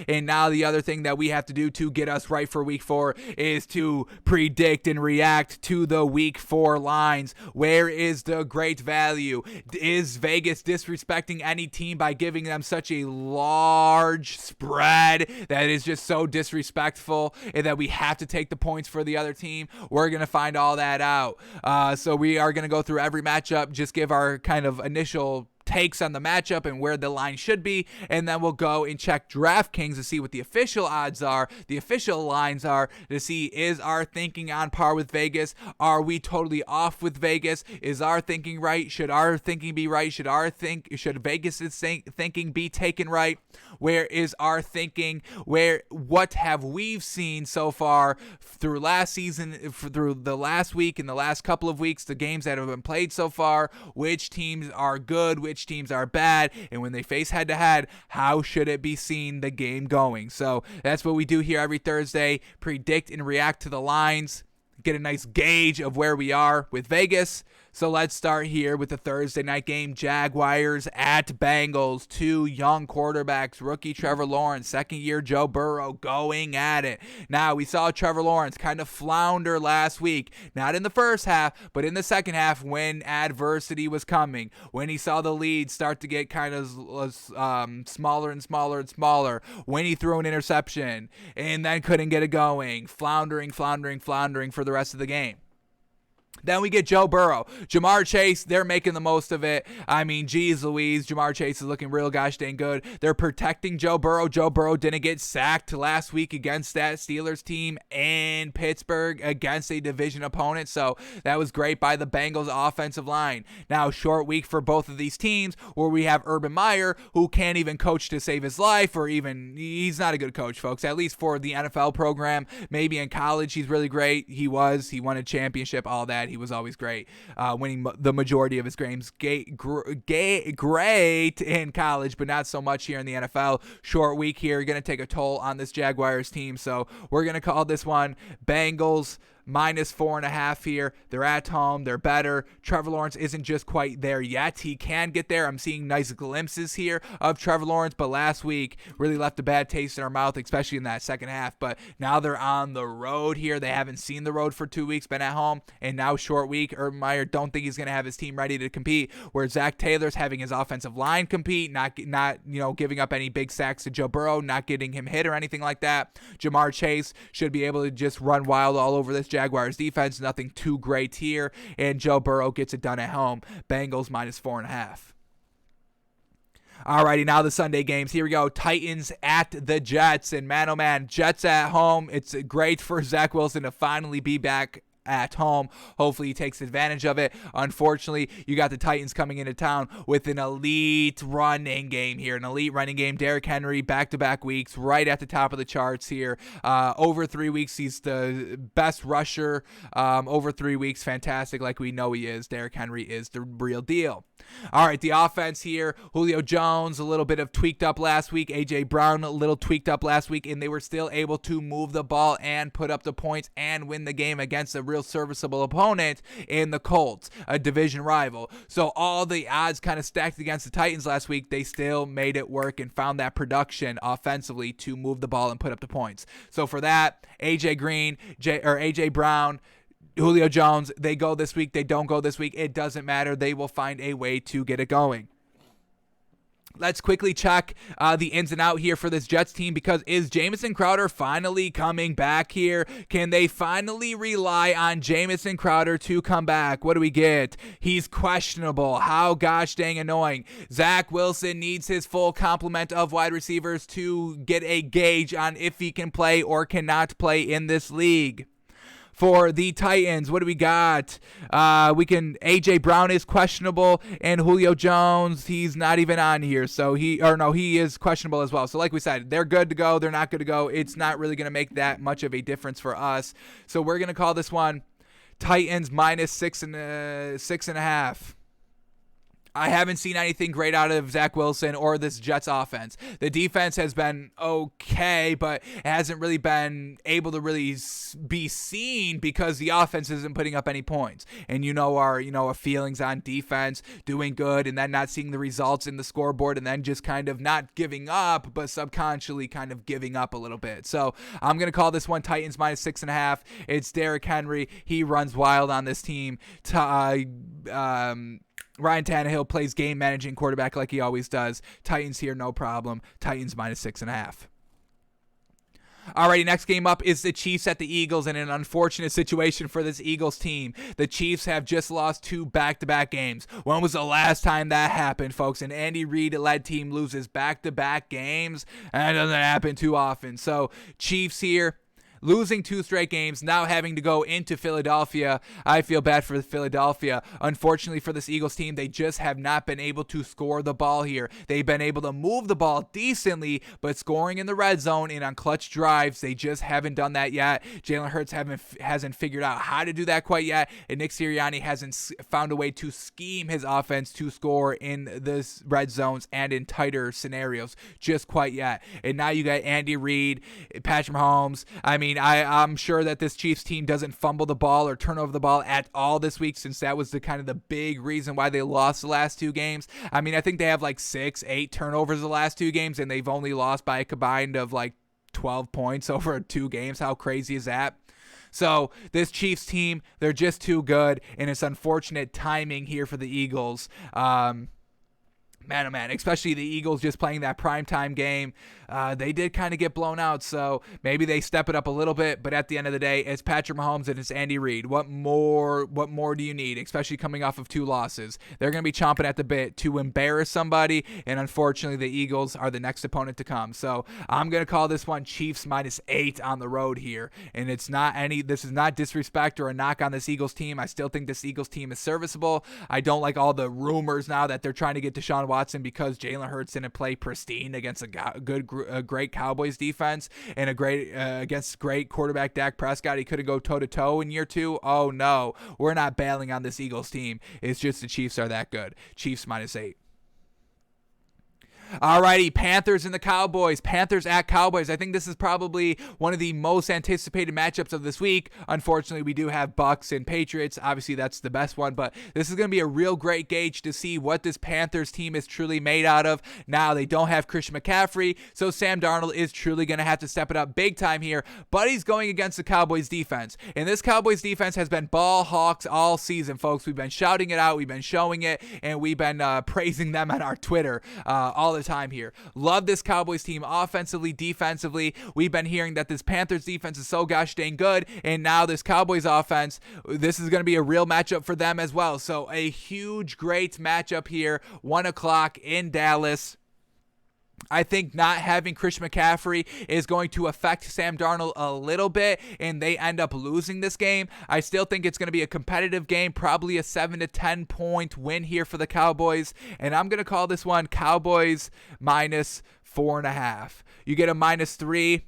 And now the other thing that we have to do to get us right for week 4 is to predict and react to the week 4 lines. Where is the great value? Is Vegas disrespecting any team by giving them such a large spread that is just so disrespectful and that we have to take the points for the other team? We're going to find all that out. So we are going to go through every matchup, just give our kind of initial takes on the matchup and where the line should be, and then we'll go and check DraftKings to see what the official odds are, the official lines are, to see is our thinking on par with Vegas, are we totally off with Vegas, is our thinking right, should our thinking be right, should Vegas' thinking be taken right, where is our thinking, what have we seen so far through last season, through the last week and the last couple of weeks, the games that have been played so far, which teams are good, which teams are bad, and when they face head-to-head, how should it be seen the game going? So that's what we do here every Thursday, predict and react to the lines, get a nice gauge of where we are with Vegas. So let's start here with the Thursday night game. Jaguars at Bengals. Two young quarterbacks, rookie Trevor Lawrence, second-year Joe Burrow going at it. Now, we saw Trevor Lawrence kind of flounder last week. Not in the first half, but in the second half when adversity was coming. When he saw the lead start to get kind of smaller and smaller and smaller. When he threw an interception and then couldn't get it going. Floundering for the rest of the game. Then we get Joe Burrow. Ja'Marr Chase, they're making the most of it. I mean, geez Louise, Ja'Marr Chase is looking real gosh dang good. They're protecting Joe Burrow. Joe Burrow didn't get sacked last week against that Steelers team in Pittsburgh against a division opponent, so that was great by the Bengals offensive line. Now, short week for both of these teams where we have Urban Meyer, who can't even coach to save his life, or even, he's not a good coach, folks, at least for the NFL program. Maybe in college he's really great. He won a championship, all that. He was always great, winning the majority of his games. Great in college, but not so much here in the NFL. Short week here, going to take a toll on this Jaguars team, so we're going to call this one Bengals -4.5 here. They're at home. They're better. Trevor Lawrence isn't just quite there yet. He can get there. I'm seeing nice glimpses here of Trevor Lawrence, but last week really left a bad taste in our mouth, especially in that second half. But now they're on the road here. They haven't seen the road for 2 weeks, been at home, and now short week. Urban Meyer don't think he's going to have his team ready to compete, where Zach Taylor's having his offensive line compete, not giving up any big sacks to Joe Burrow, not getting him hit or anything like that. Ja'Marr Chase should be able to just run wild all over this Jaguars defense, nothing too great here, and Joe Burrow gets it done at home. Bengals -4.5. Alrighty, now the Sunday games. Here we go. Titans at the Jets, and man, oh man, Jets at home. It's great for Zach Wilson to finally be back at home. Hopefully he takes advantage of it. Unfortunately, you got the Titans coming into town with an elite running game here. An elite running game. Derrick Henry, back-to-back weeks, right at the top of the charts here. Over 3 weeks, he's the best rusher. Over 3 weeks, fantastic, like we know he is. Derrick Henry is the real deal. All right, the offense here. Julio Jones, a little bit of tweaked up last week. A.J. Brown, a little tweaked up last week, and they were still able to move the ball and put up the points and win the game against a real serviceable opponent in the Colts, a division rival. So all the odds kind of stacked against the Titans last week. They still made it work and found that production offensively to move the ball and put up the points. So for that, A.J. Brown, Julio Jones, they go this week, they don't go this week. It doesn't matter. They will find a way to get it going. Let's quickly check the ins and out here for this Jets team, because is Jamison Crowder finally coming back here? Can they finally rely on Jamison Crowder to come back? What do we get? He's questionable. How gosh dang annoying. Zach Wilson needs his full complement of wide receivers to get a gauge on if he can play or cannot play in this league. For the Titans, what do we got? A.J. Brown is questionable, and Julio Jones, he's not even on here. So he is questionable as well. So like we said, they're good to go. They're not good to go. It's not really going to make that much of a difference for us. So we're going to call this one Titans -6.5. I haven't seen anything great out of Zach Wilson or this Jets offense. The defense has been okay, but it hasn't really been able to really be seen because the offense isn't putting up any points. And our feelings on defense doing good and then not seeing the results in the scoreboard and then just kind of not giving up, but subconsciously kind of giving up a little bit. So I'm going to call this one Titans -6.5. It's Derrick Henry. He runs wild on this team. Ryan Tannehill plays game managing quarterback like he always does. Titans here, no problem. Titans -6.5. Alrighty, next game up is the Chiefs at the Eagles, and an unfortunate situation for this Eagles team. The Chiefs have just lost 2 back-to-back games. When was the last time that happened, folks? An Andy Reid-led team loses back-to-back games, and it doesn't happen too often. So, Chiefs here, losing 2 straight games, now having to go into Philadelphia. I feel bad for Philadelphia. Unfortunately for this Eagles team, they just have not been able to score the ball here. They've been able to move the ball decently, but scoring in the red zone and on clutch drives, they just haven't done that yet. Jalen Hurts hasn't figured out how to do that quite yet, and Nick Sirianni hasn't found a way to scheme his offense to score in this red zones and in tighter scenarios just quite yet. And now you got Andy Reid, Patrick Mahomes. I'm sure that this Chiefs team doesn't fumble the ball or turn over the ball at all this week, since that was the big reason why they lost the last 2 games. I think they have 6-8 turnovers the last 2 games, and they've only lost by a combined of 12 points over 2 games. How crazy is that? So this Chiefs team, they're just too good, and it's unfortunate timing here for the Eagles. Man, oh man, especially the Eagles just playing that primetime game. They did kind of get blown out, so maybe they step it up a little bit, but at the end of the day, it's Patrick Mahomes and it's Andy Reid. What more do you need, especially coming off of 2 losses? They're going to be chomping at the bit to embarrass somebody, and unfortunately, the Eagles are the next opponent to come. So I'm going to call this one Chiefs -8 on the road here, and this is not disrespect or a knock on this Eagles team. I still think this Eagles team is serviceable. I don't like all the rumors now that they're trying to get Deshaun Watson because Jalen Hurts didn't play pristine against a great Cowboys defense and against great quarterback Dak Prescott. He couldn't go toe-to-toe in year 2. Oh, no. We're not bailing on this Eagles team. It's just the Chiefs are that good. Chiefs -8. Alrighty, Panthers and the Cowboys. Panthers at Cowboys. I think this is probably one of the most anticipated matchups of this week. Unfortunately, we do have Bucks and Patriots. Obviously, that's the best one, but this is going to be a real great gauge to see what this Panthers team is truly made out of. Now, they don't have Christian McCaffrey, so Sam Darnold is truly going to have to step it up big time here, but he's going against the Cowboys defense, and this Cowboys defense has been ball hawks all season, folks. We've been shouting it out, we've been showing it, and we've been praising them on our Twitter all the time here. Love this Cowboys team offensively, defensively. We've been hearing that this Panthers defense is so gosh dang good, and now this Cowboys offense, this is going to be a real matchup for them as well. So a huge, great matchup here, 1 o'clock in Dallas. I think not having Christian McCaffrey is going to affect Sam Darnold a little bit, and they end up losing this game. I still think it's going to be a competitive game, probably a 7 to 10 point win here for the Cowboys, and I'm going to call this one Cowboys -4.5. You get a -3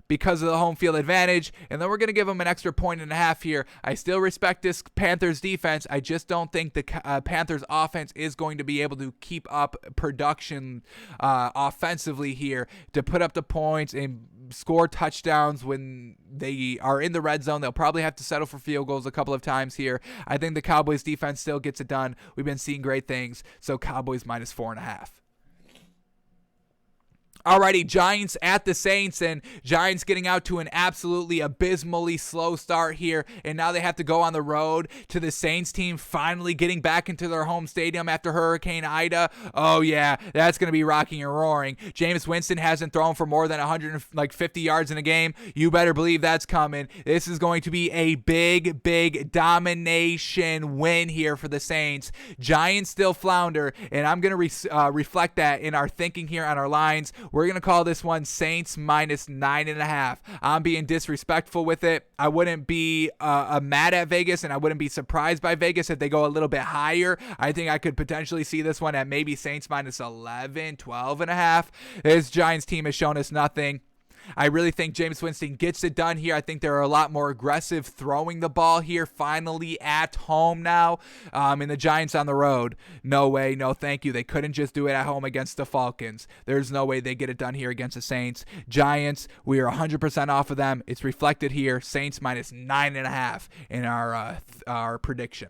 because of the home field advantage, and then we're going to give them an extra 1.5 here. I still respect this Panthers defense. I just don't think the Panthers offense is going to be able to keep up production offensively here to put up the points and score touchdowns when they are in the red zone. They'll probably have to settle for field goals a couple of times here. I think the Cowboys defense still gets it done. We've been seeing great things, so Cowboys -4.5. Alrighty, Giants at the Saints, and Giants getting out to an absolutely abysmally slow start here, and now they have to go on the road to the Saints team finally getting back into their home stadium after Hurricane Ida. Oh yeah, that's going to be rocking and roaring. Jameis Winston hasn't thrown for more than 150 yards in a game. You better believe that's coming. This is going to be a big domination win here for the Saints. Giants still flounder, and I'm going to reflect that in our thinking here on our lines. We're going to call this one Saints -9.5. I'm being disrespectful with it. I wouldn't be mad at Vegas, and I wouldn't be surprised by Vegas if they go a little bit higher. I think I could potentially see this one at maybe Saints -11, 12.5. This Giants team has shown us nothing. I really think Jameis Winston gets it done here. I think they're a lot more aggressive throwing the ball here, finally at home now. And the Giants on the road, no way, no thank you. They couldn't just do it at home against the Falcons. There's no way they get it done here against the Saints. Giants, we are 100% off of them. It's reflected here. Saints minus 9.5 in our prediction.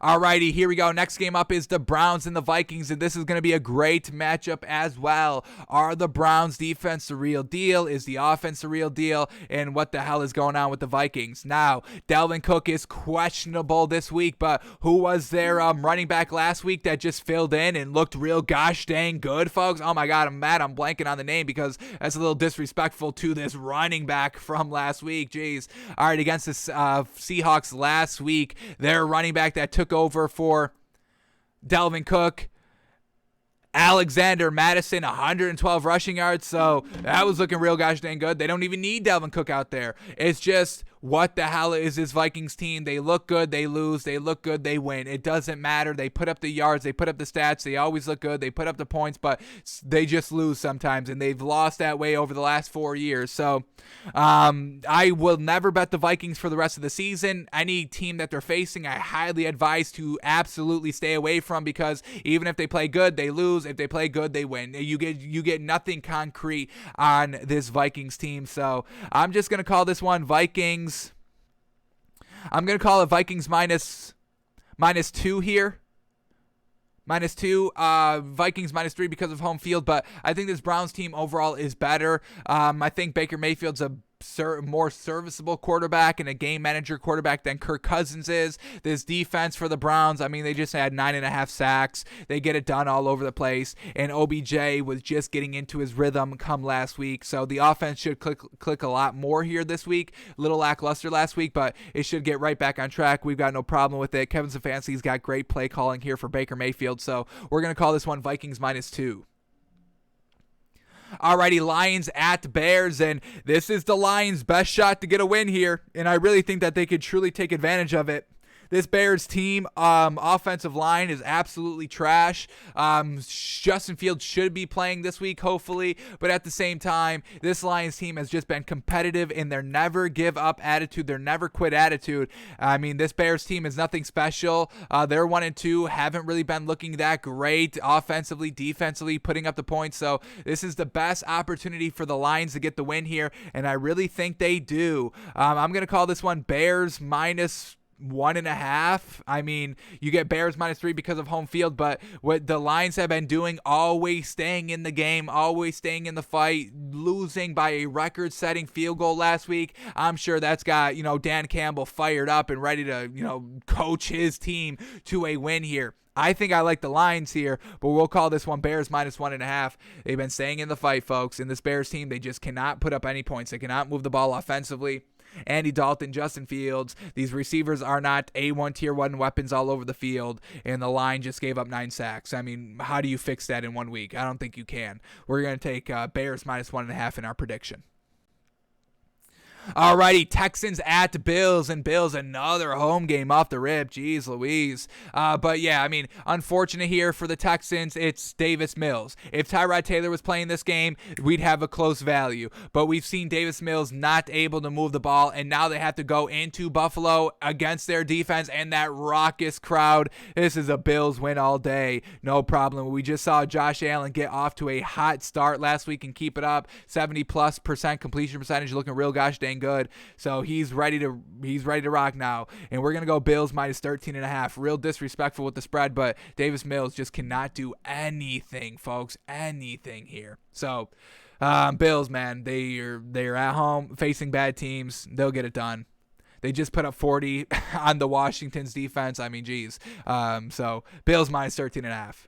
Alrighty, here we go. Next game up is the Browns and the Vikings, and this is going to be a great matchup as well. Are the Browns defense the real deal? Is the offense the real deal? And what the hell is going on with the Vikings? Now, Dalvin Cook is questionable this week, but who was their running back last week that just filled in and looked real gosh dang good, folks? Oh my God, I'm mad I'm blanking on the name because that's a little disrespectful to this running back from last week. Jeez. All right, against the Seahawks last week, their running back that took over for Dalvin Cook, Alexander Madison, 112 rushing yards. So that was looking real gosh dang good. They don't even need Dalvin Cook out there. It's just, what the hell is this Vikings team? They look good, they lose. They look good, they win. It doesn't matter. They put up the yards, they put up the stats. They always look good. They put up the points, but they just lose sometimes, and they've lost that way over the last 4 years. So I will never bet the Vikings for the rest of the season. Any team that they're facing, I highly advise to absolutely stay away from, because even if they play good, they lose. If they play good, they win. You get nothing concrete on this Vikings team. So I'm just going to call this one Vikings. I'm going to call it Vikings minus 2 here. -2, Vikings -3 because of home field, but I think this Browns team overall is better. I think Baker Mayfield's a more serviceable quarterback and a game manager quarterback than Kirk Cousins is. This defense for the Browns, I mean, they just had 9.5 sacks. They get it done all over the place, and OBJ was just getting into his rhythm come last week, so the offense should click a lot more here this week. A little lackluster last week, but it should get right back on track. We've got no problem with it. Kevin Stefanski's got great play calling here for Baker Mayfield, so we're going to call this one Vikings -2. Alrighty, Lions at Bears, and this is the Lions' best shot to get a win here, and I really think that they could truly take advantage of it. This Bears team, offensive line is absolutely trash. Justin Fields should be playing this week, hopefully, but at the same time, this Lions team has just been competitive in their never give up attitude, their never quit attitude. I mean, this Bears team is nothing special. They're 1-2, haven't really been looking that great offensively, defensively, putting up the points. So this is the best opportunity for the Lions to get the win here, and I really think they do. I'm going to call this one Bears -1.5. I mean, you get Bears -3 because of home field, but what the Lions have been doing, always staying in the game, always staying in the fight, losing by a record-setting field goal last week. I'm sure that's got, Dan Campbell fired up and ready to, coach his team to a win here. I think I like the Lions here, but we'll call this one Bears -1.5. They've been staying in the fight, folks. In this Bears team, they just cannot put up any points. They cannot move the ball offensively. Andy Dalton, Justin Fields, these receivers are not A1 tier 1 weapons all over the field, and the line just gave up 9 sacks. I mean, how do you fix that in 1 week? I don't think you can. We're going to take Bears -1.5 in our prediction. Alrighty, Texans at Bills, and Bills another home game off the rip. Jeez Louise. But yeah, I mean, unfortunate here for the Texans, it's Davis Mills. If Tyrod Taylor was playing this game, we'd have a close value. But we've seen Davis Mills not able to move the ball, and now they have to go into Buffalo against their defense and that raucous crowd. This is a Bills win all day. No problem. We just saw Josh Allen get off to a hot start last week and keep it up. 70+% completion percentage, looking real gosh dang good. So he's ready to rock now, and we're gonna go Bills -13.5. Real disrespectful with the spread, but Davis Mills just cannot do anything, folks, anything here. So Bills, man, they're at home facing bad teams. They'll get it done. They just put up 40 on the Washington's defense. I mean, geez. So Bills -13.5.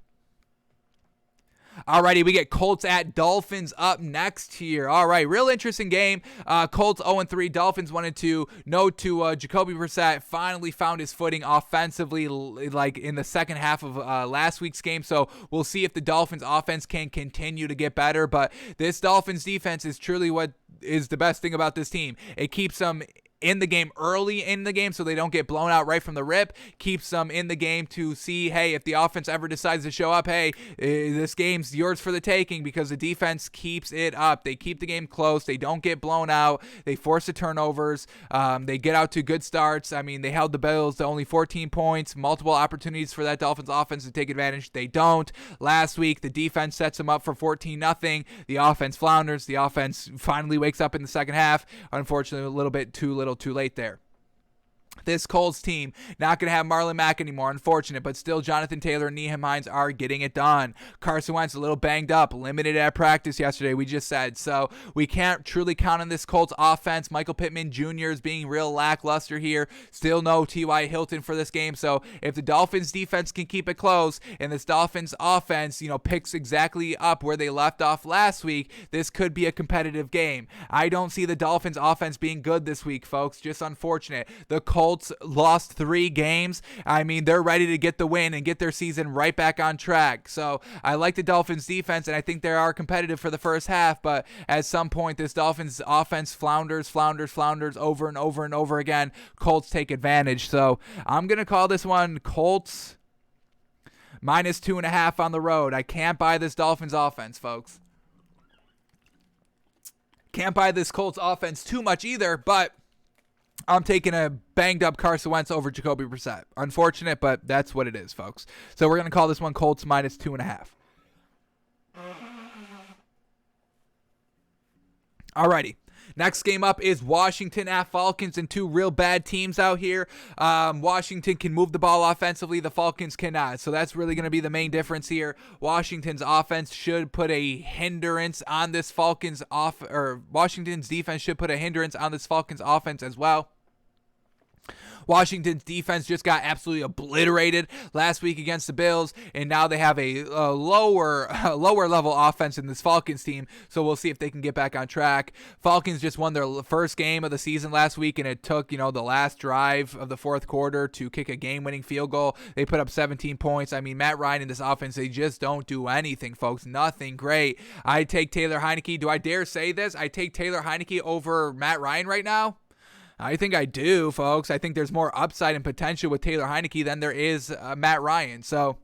Alrighty, we get Colts at Dolphins up next here. All right, real interesting game. Colts 0-3, Dolphins 1-2. No Tua. Jacoby Brissett finally found his footing offensively, like in the second half of last week's game. So we'll see if the Dolphins offense can continue to get better. But this Dolphins defense is truly what is the best thing about this team. It keeps them in the game early in the game so they don't get blown out right from the rip. Keeps them in the game to see, hey, if the offense ever decides to show up, hey, this game's yours for the taking, because the defense keeps it up. They keep the game close. They don't get blown out. They force the turnovers. They get out to good starts. I mean, they held the Bills to only 14 points, multiple opportunities for that Dolphins offense to take advantage. They don't. Last week, the defense sets them up for 14-0. The offense flounders. The offense finally wakes up in the second half. Unfortunately, a little bit too little too late there. This Colts team not going to have Marlon Mack anymore, unfortunate, but still Jonathan Taylor and Nyheim Hines are getting it done. Carson Wentz a little banged up, limited at practice yesterday, we just said, so we can't truly count on this Colts offense. Michael Pittman Jr. is being real lackluster here. Still no T.Y. Hilton for this game, so if the Dolphins defense can keep it close and this Dolphins offense, picks exactly up where they left off last week, this could be a competitive game. I don't see the Dolphins offense being good this week, folks, just unfortunate. The Colts lost 3 games. I mean, they're ready to get the win and get their season right back on track. So I like the Dolphins defense, and I think they are competitive for the first half, but at some point this Dolphins offense flounders over and over and over again. Colts take advantage. So I'm going to call this one Colts minus 2.5 on the road. I can't buy this Dolphins offense, folks. Can't buy this Colts offense too much either, but I'm taking a banged-up Carson Wentz over Jacoby Brissett. Unfortunate, but that's what it is, folks. So we're going to call this one Colts minus 2.5. Alrighty. Next game up is Washington at Falcons, and 2 real bad teams out here. Washington can move the ball offensively. The Falcons cannot. So that's really going to be the main difference here. Washington's offense should put a hindrance on this Washington's defense should put a hindrance on this Falcons offense as well. Washington's defense just got absolutely obliterated last week against the Bills, and now they have a lower level offense in this Falcons team, so we'll see if they can get back on track. Falcons just won their first game of the season last week, and it took, the last drive of the fourth quarter to kick a game-winning field goal. They put up 17 points. I mean, Matt Ryan in this offense, they just don't do anything, folks. Nothing great. I take Taylor Heineke. Do I dare say this? I take Taylor Heineke over Matt Ryan right now? I think I do, folks. I think there's more upside and potential with Taylor Heineke than there is Matt Ryan. So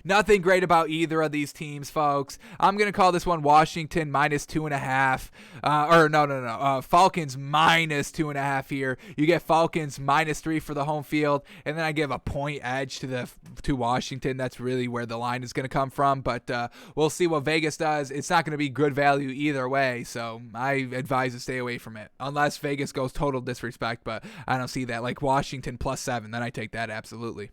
nothing great about either of these teams, folks. I'm going to call this one Washington minus 2.5. Falcons minus 2.5 here. You get Falcons minus 3 for the home field, and then I give a point edge to Washington. That's really where the line is going to come from, but we'll see what Vegas does. It's not going to be good value either way, so I advise to stay away from it, unless Vegas goes total disrespect, but I don't see that. Like Washington plus 7, then I take that absolutely.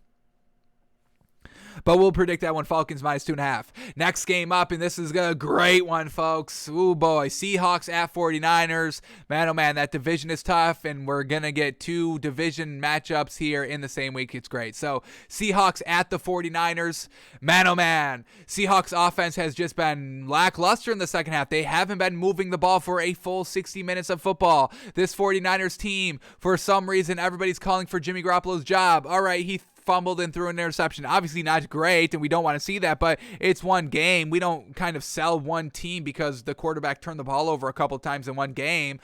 But we'll predict that one, Falcons minus 2.5. Next game up, and this is a great one, folks. Ooh, boy. Seahawks at 49ers. Man, oh, man, that division is tough, and we're going to get 2 division matchups here in the same week. It's great. So, Seahawks at the 49ers. Man, oh, man. Seahawks offense has just been lackluster in the second half. They haven't been moving the ball for a full 60 minutes of football. This 49ers team, for some reason, everybody's calling for Jimmy Garoppolo's job. All right, he fumbled and threw an interception. Obviously not great, and we don't want to see that, but it's one game. We don't kind of sell one team because the quarterback turned the ball over a couple times in one game.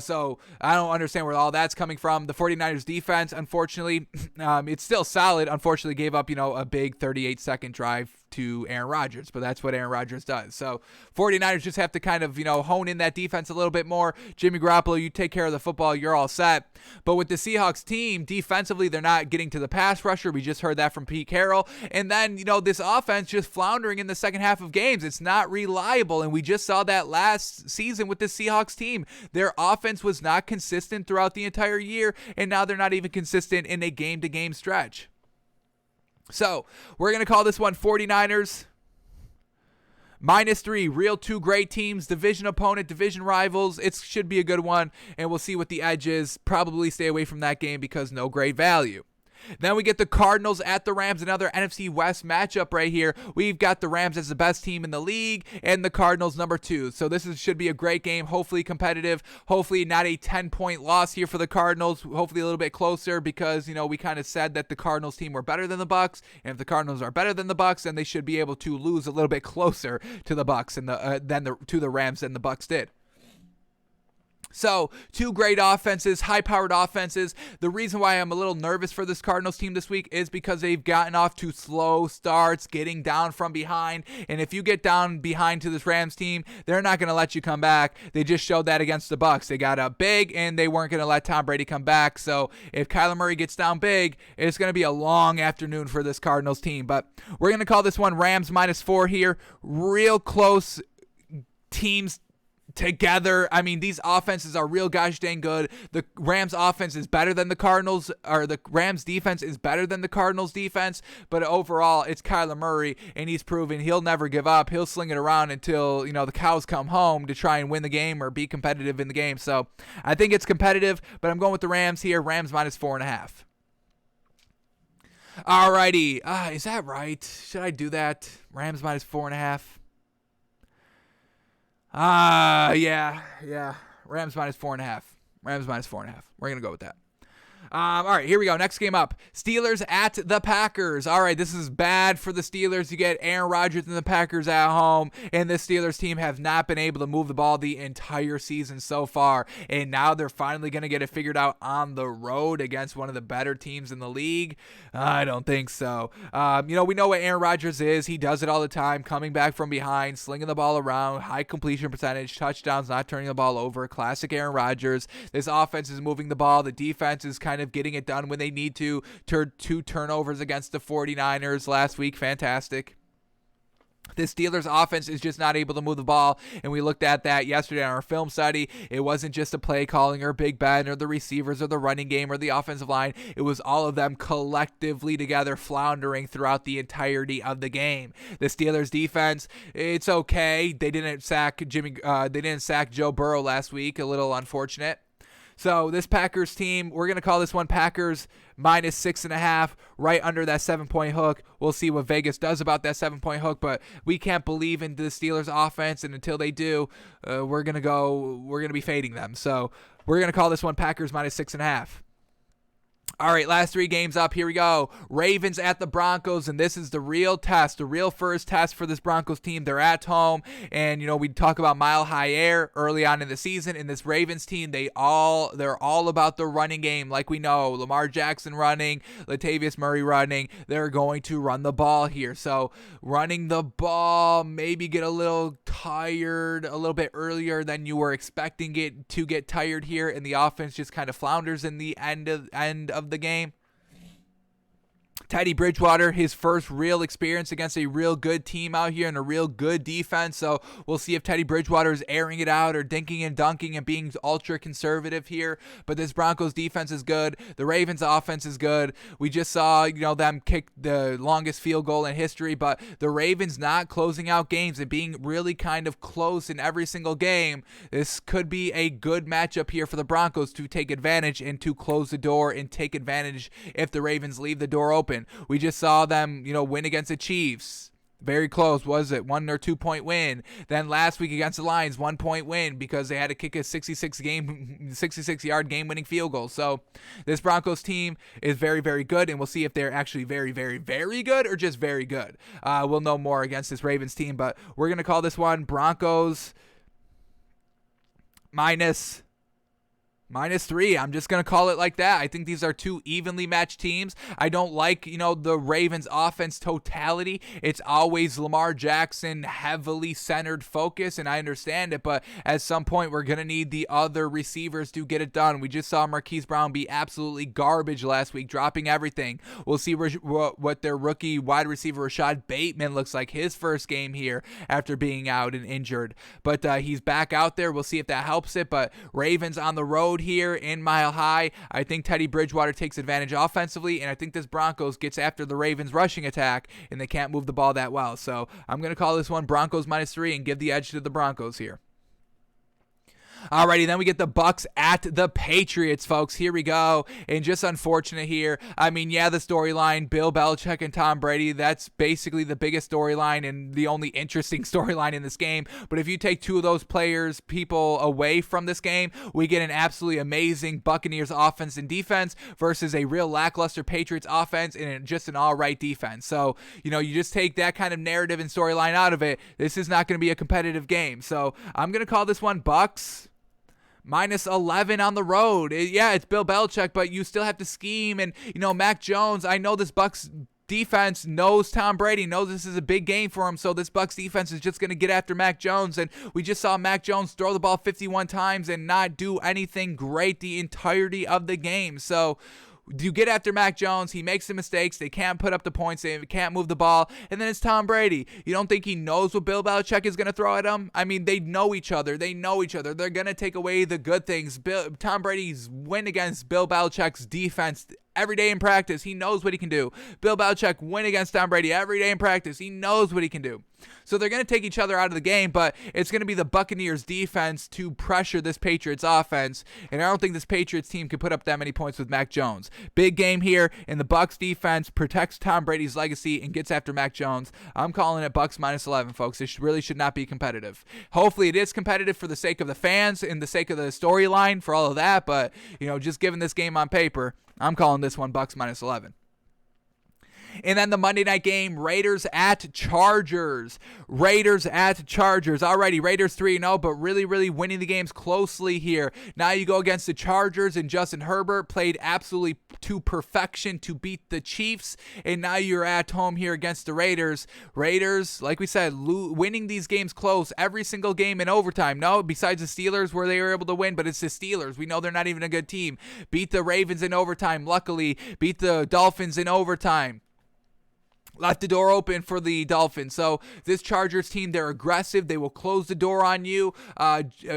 So I don't understand where all that's coming from. The 49ers defense, unfortunately, it's still solid. Unfortunately, gave up, a big 38-second drive to Aaron Rodgers, but that's what Aaron Rodgers does. So 49ers just have to kind of, hone in that defense a little bit more. Jimmy Garoppolo, you take care of the football, you're all set. But with the Seahawks team, defensively, they're not getting to the pass rusher. We just heard that from Pete Carroll. And then, this offense just floundering in the second half of games. It's not reliable, and we just saw that last season with the Seahawks team. Their offense was not consistent throughout the entire year, and now they're not even consistent in a game-to-game stretch. So, we're going to call this one 49ers minus 3. Real 2 great teams, division opponent, division rivals. It should be a good one, and we'll see what the edge is. Probably stay away from that game because no great value. Then we get the Cardinals at the Rams, another NFC West matchup right here. We've got the Rams as the best team in the league and the Cardinals number 2. So this should be a great game, hopefully competitive, hopefully not a 10-point loss here for the Cardinals, hopefully a little bit closer because, we kind of said that the Cardinals team were better than the Bucs, and if the Cardinals are better than the Bucs, then they should be able to lose a little bit closer to the Bucs and to the Rams than the Bucs did. So, two great offenses, high-powered offenses. The reason why I'm a little nervous for this Cardinals team this week is because they've gotten off to slow starts, getting down from behind. And if you get down behind to this Rams team, they're not going to let you come back. They just showed that against the Bucs. They got up big, and they weren't going to let Tom Brady come back. So, if Kyler Murray gets down big, it's going to be a long afternoon for this Cardinals team. But we're going to call this one Rams -4 here. Real close teams together. I mean, these offenses are real gosh dang good. The Rams offense is better than the Cardinals, or the Rams defense is better than the Cardinals defense, but overall it's Kyler Murray, and he's proven he'll never give up. He'll sling it around until, the cows come home to try and win the game or be competitive in the game. So I think it's competitive, but I'm going with the Rams here. Rams -4.5. Alrighty. Is that right? Should I do that? Rams -4.5. Yeah. Rams -4.5. Rams -4.5. We're going to go with that. All right, here we go. Next game up. Steelers at the Packers. All right, this is bad for the Steelers. You get Aaron Rodgers and the Packers at home, and the Steelers team have not been able to move the ball the entire season so far, and now they're finally going to get it figured out on the road against one of the better teams in the league. I don't think so. We know what Aaron Rodgers is. He does it all the time, coming back from behind, slinging the ball around, high completion percentage, touchdowns, not turning the ball over. Classic Aaron Rodgers. This offense is moving the ball. The defense is kind of getting it done when they need to. Two turnovers against the 49ers last week. Fantastic. The Steelers offense is just not able to move the ball, and we looked at that yesterday on our film study. It wasn't just a play calling or Big Ben or the receivers or the running game or the offensive line. It was all of them collectively together floundering throughout the entirety of the game. The Steelers defense, it's okay. They didn't sack Joe Burrow last week. A little unfortunate. So this Packers team, we're going to call this one Packers -6.5, right under that 7-point hook. We'll see what Vegas does about that 7-point hook, but we can't believe in the Steelers offense, and until they do, we're going to be fading them. So we're going to call this one Packers -6.5. All right, last three games up. Here we go. Ravens at the Broncos, and this is the real test, the real first test for this Broncos team. They're at home, and we talk about mile high air early on in the season. In this Ravens team, they're all about the running game, like we know. Lamar Jackson running, Latavius Murray running. They're going to run the ball here. So running the ball, maybe get a little tired a little bit earlier than you were expecting it to get tired here, and the offense just kind of flounders in the end of the game. Teddy Bridgewater, his first real experience against a real good team out here and a real good defense. So we'll see if Teddy Bridgewater is airing it out or dinking and dunking and being ultra conservative here. But this Broncos defense is good. The Ravens offense is good. We just saw, them kick the longest field goal in history, but the Ravens not closing out games and being really kind of close in every single game. This could be a good matchup here for the Broncos to take advantage and to close the door and take advantage if the Ravens leave the door open. We just saw them, win against the Chiefs. Very close, was it? 1 or 2 point win. Then last week against the Lions, 1 point win because they had to kick a 66-yard game-winning field goal. So this Broncos team is very, very good, and we'll see if they're actually very, very, very good or just very good. We'll know more against this Ravens team, but we're going to call this one Broncos -3. I'm just going to call it like that. I think these are two evenly matched teams. I don't like, the Ravens offense totality. It's always Lamar Jackson heavily centered focus, and I understand it, but at some point we're going to need the other receivers to get it done. We just saw Marquise Brown be absolutely garbage last week, dropping everything. We'll see what their rookie wide receiver Rashad Bateman looks like his first game here after being out and injured. But he's back out there. We'll see if that helps it, but Ravens on the road here in Mile High. I think Teddy Bridgewater takes advantage offensively, and I think this Broncos gets after the Ravens rushing attack, and they can't move the ball that well. So I'm going to call this one Broncos -3 and give the edge to the Broncos here. Alrighty, then we get the Bucs at the Patriots, folks. Here we go. And just unfortunate here. I mean, the storyline, Bill Belichick and Tom Brady, that's basically the biggest storyline and the only interesting storyline in this game. But if you take two of those people away from this game, we get an absolutely amazing Buccaneers offense and defense versus a real lackluster Patriots offense and just an all-right defense. So, you just take that kind of narrative and storyline out of it. This is not going to be a competitive game. So I'm going to call this one Bucs -11 on the road. Yeah, it's Bill Belichick, but you still have to scheme. And, Mac Jones, I know this Bucs defense knows Tom Brady, knows this is a big game for him, so this Bucs defense is just going to get after Mac Jones. And we just saw Mac Jones throw the ball 51 times and not do anything great the entirety of the game. So you get after Mac Jones, he makes the mistakes, they can't put up the points, they can't move the ball, and then it's Tom Brady. You don't think he knows what Bill Belichick is going to throw at him? I mean, they know each other. They're going to take away the good things. Tom Brady's win against Bill Belichick's defense every day in practice. He knows what he can do. Bill Belichick win against Tom Brady every day in practice. He knows what he can do. So they're going to take each other out of the game, but it's going to be the Buccaneers defense to pressure this Patriots offense, and I don't think this Patriots team can put up that many points with Mac Jones. Big game here, and the Bucs defense protects Tom Brady's legacy and gets after Mac Jones. I'm calling it Bucs -11, folks. This really should not be competitive. Hopefully it is competitive for the sake of the fans and the sake of the storyline, for all of that, but just given this game on paper, I'm calling this one Bucs -11. And then the Monday night game, Raiders at Chargers. Alrighty, Raiders 3-0, but really winning the games closely here. Now you go against the Chargers, and Justin Herbert played absolutely to perfection to beat the Chiefs. And now you're at home here against the Raiders. Raiders, like we said, winning these games close, every single game in overtime. No, besides the Steelers where they were able to win, but it's the Steelers. We know they're not even a good team. Beat the Ravens in overtime, luckily. Beat the Dolphins in overtime. Left the door open for the Dolphins. So this Chargers team, they're aggressive. They will close the door on you.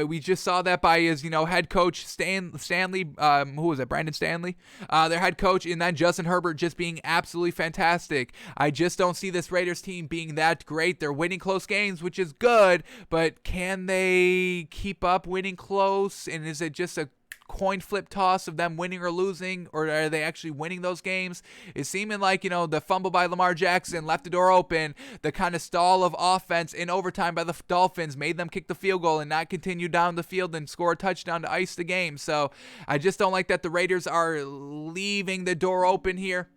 We just saw that by his, head coach Stanley. Who was it? Brandon Stanley, their head coach, and then Justin Herbert just being absolutely fantastic. I just don't see this Raiders team being that great. They're winning close games, which is good, but can they keep up winning close? And is it just a coin flip toss of them winning or losing, or are they actually winning those games? It's seeming like, the fumble by Lamar Jackson left the door open. The kind of stall of offense in overtime by the Dolphins made them kick the field goal and not continue down the field and score a touchdown to ice the game. So I just don't like that the Raiders are leaving the door open here.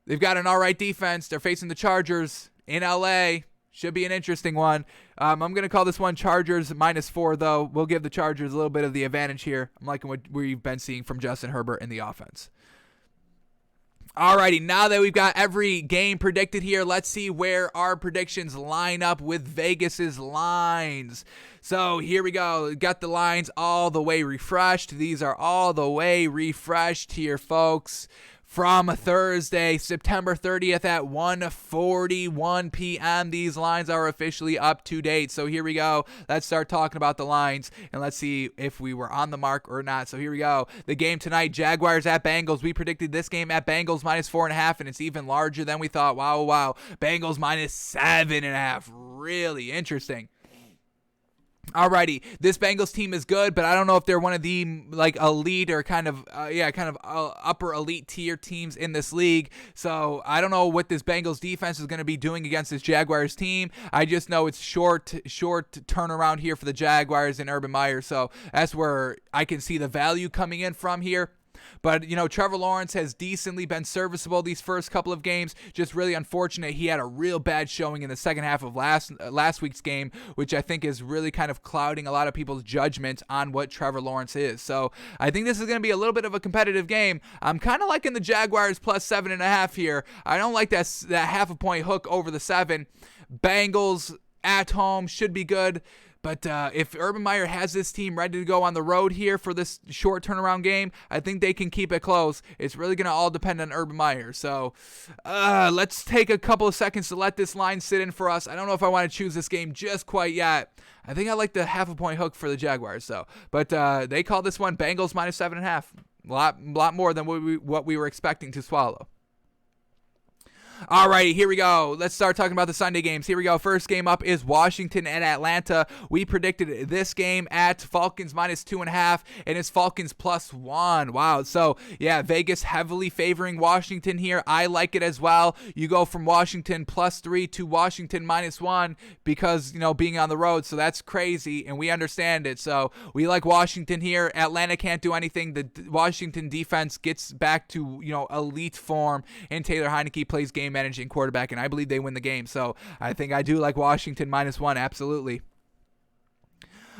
They've got an all right defense. They're facing the Chargers in LA. Should be an interesting one. I'm going to call this one Chargers -4, though. We'll give the Chargers a little bit of the advantage here. I'm liking what we've been seeing from Justin Herbert in the offense. Alrighty, now that we've got every game predicted here, let's see where our predictions line up with Vegas's lines. So here we go. Got the lines all the way refreshed. These are all the way refreshed here, folks. From Thursday, September 30th at 1:41 p.m. These lines are officially up to date. So here we go. Let's start talking about the lines, and let's see if we were on the mark or not. So here we go. The game tonight, Jaguars at Bengals. We predicted this game at Bengals -4.5, and it's even larger than we thought. Wow. Bengals -7.5. Really interesting. Alrighty, this Bengals team is good, but I don't know if they're one of the elite or kind of upper elite tier teams in this league. So I don't know what this Bengals defense is going to be doing against this Jaguars team. I just know it's short turnaround here for the Jaguars and Urban Meyer. So that's where I can see the value coming in from here. But, Trevor Lawrence has decently been serviceable these first couple of games. Just really unfortunate. He had a real bad showing in the second half of last week's game, which I think is really kind of clouding a lot of people's judgment on what Trevor Lawrence is. So I think this is going to be a little bit of a competitive game. I'm kind of liking the Jaguars +7.5 here. I don't like that half a point hook over the 7. Bengals at home should be good. But if Urban Meyer has this team ready to go on the road here for this short turnaround game, I think they can keep it close. It's really going to all depend on Urban Meyer. So let's take a couple of seconds to let this line sit in for us. I don't know if I want to choose this game just quite yet. I think I like the half a point hook for the Jaguars, though. But they call this one Bengals -7.5. A lot more than what we were expecting to swallow. Alrighty, here we go. Let's start talking about the Sunday games. Here we go. First game up is Washington and Atlanta. We predicted this game at Falcons -2.5, and it's Falcons +1. Wow. So, yeah, Vegas heavily favoring Washington here. I like it as well. You go from Washington +3 to Washington -1 because, being on the road. So that's crazy, and we understand it. So we like Washington here. Atlanta can't do anything. The Washington defense gets back to, elite form, and Taylor Heineke plays game managing quarterback, and I believe they win the game. So I think I do like Washington -1, absolutely.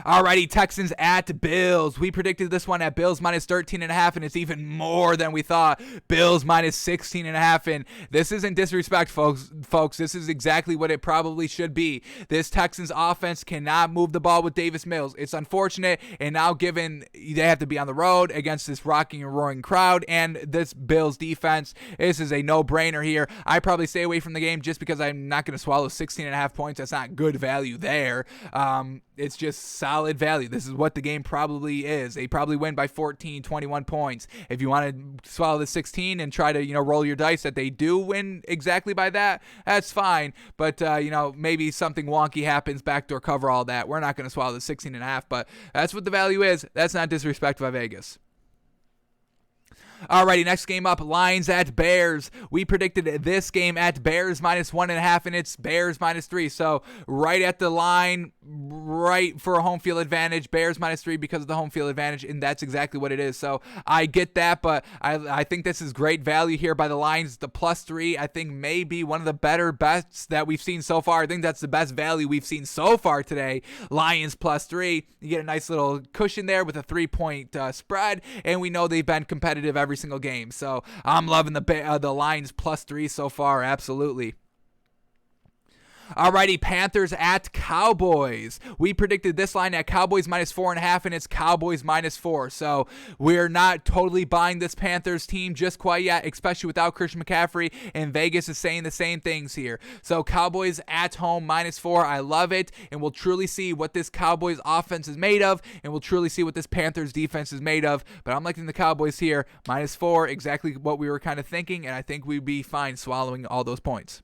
Alrighty, Texans at Bills. We predicted this one at Bills minus 13.5, and it's even more than we thought. Bills minus 16.5, and this isn't disrespect, folks. This is exactly what it probably should be. This Texans offense cannot move the ball with Davis Mills. It's unfortunate, and now given they have to be on the road against this rocking and roaring crowd and this Bills defense, this is a no-brainer here. I probably stay away from the game just because I'm not going to swallow 16.5 points. That's not good value there. It's just solid value. This is what the game probably is. They probably win by 14, 21 points. If you want to swallow the 16 and try to, roll your dice that they do win exactly by that, that's fine. But, maybe something wonky happens, backdoor cover, all that. We're not going to swallow the 16.5, but that's what the value is. That's not disrespect by Vegas. Alrighty, next game up, Lions at Bears. We predicted this game at Bears minus 1.5, and it's Bears minus 3. So right at the line, right for a home field advantage. Bears minus 3 because of the home field advantage, and that's exactly what it is. So I get that, but I think this is great value here by the Lions. The plus 3, I think, may be one of the better bets that we've seen so far. I think that's the best value we've seen so far today. Lions plus 3. You get a nice little cushion there with a 3-point spread, and we know they've been competitive every single game. So I'm loving the Lions plus 3 so far. Absolutely. Alrighty, Panthers at Cowboys. We predicted this line at Cowboys minus 4.5, and it's Cowboys minus 4. So we're not totally buying this Panthers team just quite yet, especially without Christian McCaffrey, and Vegas is saying the same things here. So Cowboys at home minus 4. I love it, and we'll truly see what this Cowboys offense is made of, and we'll truly see what this Panthers defense is made of. But I'm liking the Cowboys here, minus 4, exactly what we were kind of thinking, and I think we'd be fine swallowing all those points.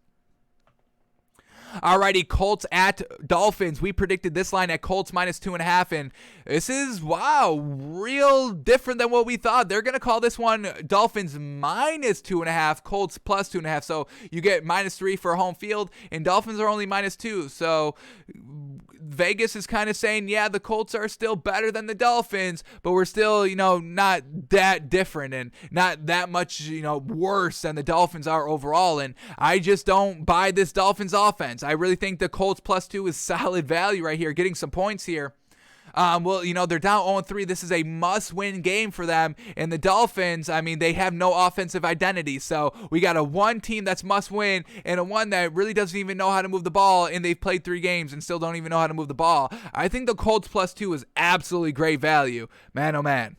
Alrighty, Colts at Dolphins. We predicted this line at Colts minus 2.5, and this is, real different than what we thought. They're going to call this one Dolphins minus 2.5, Colts plus 2.5. So you get minus 3 for home field, and Dolphins are only minus 2. So Vegas is kind of saying, yeah, the Colts are still better than the Dolphins, but we're still, not that different and not that much, worse than the Dolphins are overall. And I just don't buy this Dolphins offense. I really think the Colts plus 2 is solid value right here, getting some points here. They're down 0-3. This is a must-win game for them. And the Dolphins, they have no offensive identity. So we got a one team that's must-win and a one that really doesn't even know how to move the ball, and they've played 3 games and still don't even know how to move the ball. I think the Colts plus 2 is absolutely great value. Man, oh man.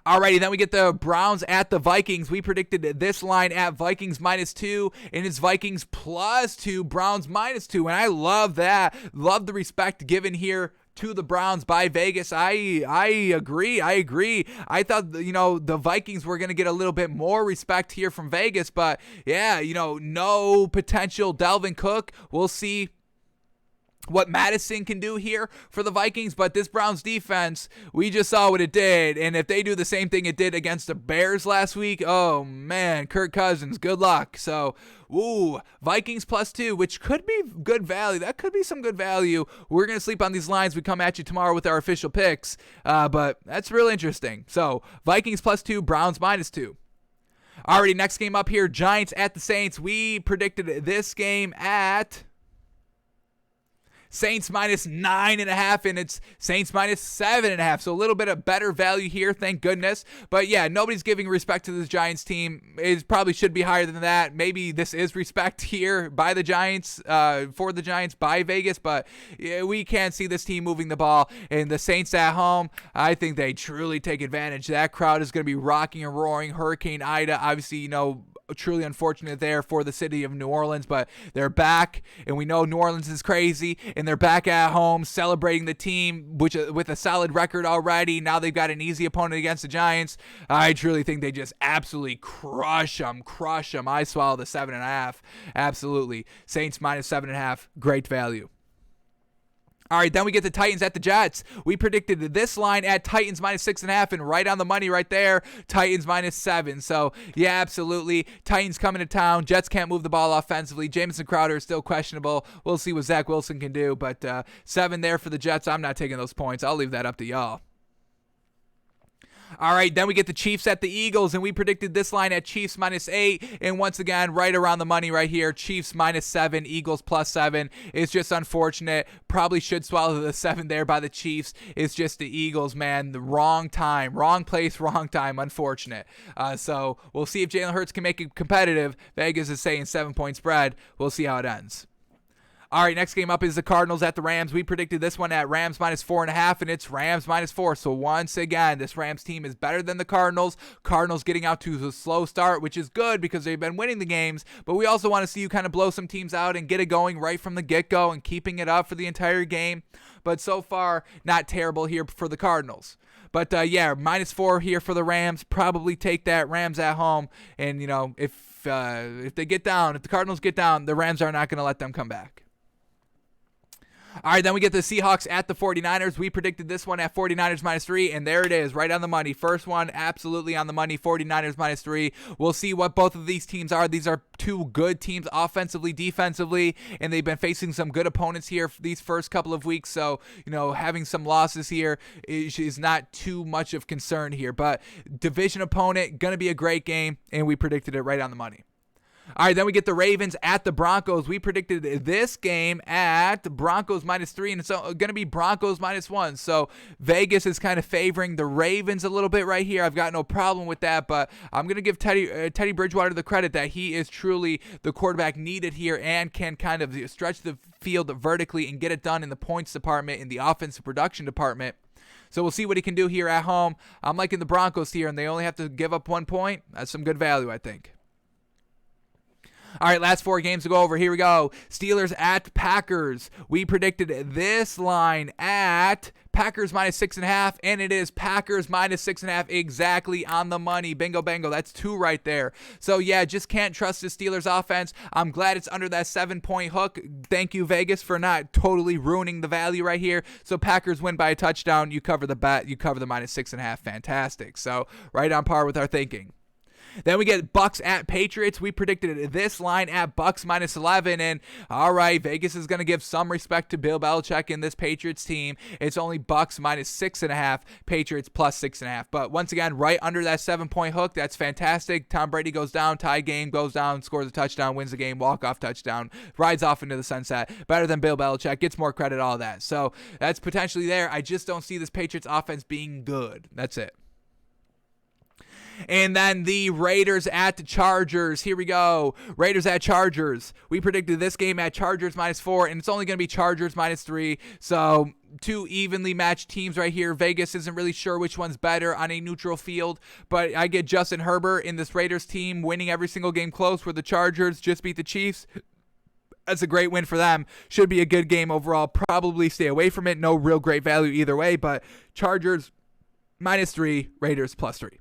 Alrighty, then we get the Browns at the Vikings. We predicted this line at Vikings minus 2, and it's Vikings plus 2, Browns minus 2, and I love that. Love the respect given here to the Browns by Vegas. I agree. I thought, the Vikings were going to get a little bit more respect here from Vegas, but yeah, no potential Dalvin Cook. We'll see what Madison can do here for the Vikings, but this Browns defense, we just saw what it did, and if they do the same thing it did against the Bears last week, oh man, Kirk Cousins, good luck. So, Vikings plus 2, which could be good value. That could be some good value. We're going to sleep on these lines. We come at you tomorrow with our official picks, but that's really interesting. So, Vikings plus 2, Browns minus 2. Alrighty, next game up here, Giants at the Saints. We predicted this game at Saints minus 9.5, and it's Saints minus 7.5. So a little bit of better value here, thank goodness. But yeah, nobody's giving respect to this Giants team. It probably should be higher than that. Maybe this is respect here by the Giants, for the Giants by Vegas. But yeah, we can't see this team moving the ball. And the Saints at home, I think they truly take advantage. That crowd is going to be rocking and roaring. Hurricane Ida, obviously, truly unfortunate there for the city of New Orleans, but they're back, and we know New Orleans is crazy, and they're back at home celebrating the team, which with a solid record already. Now they've got an easy opponent against the Giants. I truly think they just absolutely crush them. I swallow the 7.5. Absolutely. Saints minus 7.5. Great value. All right, then we get the Titans at the Jets. We predicted this line at Titans minus 6.5, and right on the money right there, Titans minus 7. So, yeah, absolutely. Titans coming to town. Jets can't move the ball offensively. Jamison Crowder is still questionable. We'll see what Zach Wilson can do, but 7 there for the Jets. I'm not taking those points. I'll leave that up to y'all. All right, then we get the Chiefs at the Eagles, and we predicted this line at Chiefs -8, and once again, right around the money right here. Chiefs -7, Eagles +7. It's just unfortunate. Probably should swallow the 7 there by the Chiefs. It's just the Eagles, man. The wrong time, wrong place, wrong time. Unfortunate. So we'll see if Jalen Hurts can make it competitive. Vegas is saying 7-point spread. We'll see how it ends. All right, next game up is the Cardinals at the Rams. We predicted this one at Rams -4.5, and it's Rams -4. So once again, this Rams team is better than the Cardinals. Cardinals getting out to a slow start, which is good because they've been winning the games. But we also want to see you kind of blow some teams out and get it going right from the get-go and keeping it up for the entire game. But so far, not terrible here for the Cardinals. But yeah, -4 here for the Rams. Probably take that. Rams at home. And, you know, if they get down, if the Cardinals get down, the Rams are not going to let them come back. All right, then we get the Seahawks at the 49ers. We predicted this one at 49ers -3, and there it is, right on the money. First one, absolutely on the money, 49ers -3. We'll see what both of these teams are. These are two good teams offensively, defensively, and they've been facing some good opponents here for these first couple of weeks. So, you know, having some losses here is not too much of concern here. But division opponent, going to be a great game, and we predicted it right on the money. All right, then we get the Ravens at the Broncos. We predicted this game at Broncos -3, and it's going to be Broncos -1. So Vegas is kind of favoring the Ravens a little bit right here. I've got no problem with that, but I'm going to give Teddy Bridgewater the credit that he is truly the quarterback needed here and can kind of stretch the field vertically and get it done in the points department, in the offensive production department. So we'll see what he can do here at home. I'm liking the Broncos here, and they only have to give up 1 point. That's some good value, I think. All right, last 4 games to go over. Here we go. Steelers at Packers. We predicted this line at Packers -6.5, and it is Packers -6.5, exactly on the money. Bingo, bango. That's 2 right there. So, yeah, just can't trust the Steelers offense. I'm glad it's under that 7-point hook. Thank you, Vegas, for not totally ruining the value right here. So, Packers win by a touchdown. You cover the bet. You cover the -6.5. Fantastic. So, right on par with our thinking. Then we get Bucks at Patriots. We predicted this line at Bucks -11. And all right, Vegas is going to give some respect to Bill Belichick in this Patriots team. It's only Bucks -6.5, Patriots +6.5. But once again, right under that 7-point hook. That's fantastic. Tom Brady goes down, tie game, goes down, scores a touchdown, wins the game, walk-off touchdown, rides off into the sunset. Better than Bill Belichick, gets more credit, all that. So that's potentially there. I just don't see this Patriots offense being good. That's it. And then the Raiders at the Chargers. Here we go. Raiders at Chargers. We predicted this game at Chargers -4, and it's only going to be Chargers -3. So 2 evenly matched teams right here. Vegas isn't really sure which one's better on a neutral field, but I get Justin Herbert in this Raiders team winning every single game close, where the Chargers just beat the Chiefs. That's a great win for them. Should be a good game overall. Probably stay away from it. No real great value either way, but Chargers -3, Raiders +3.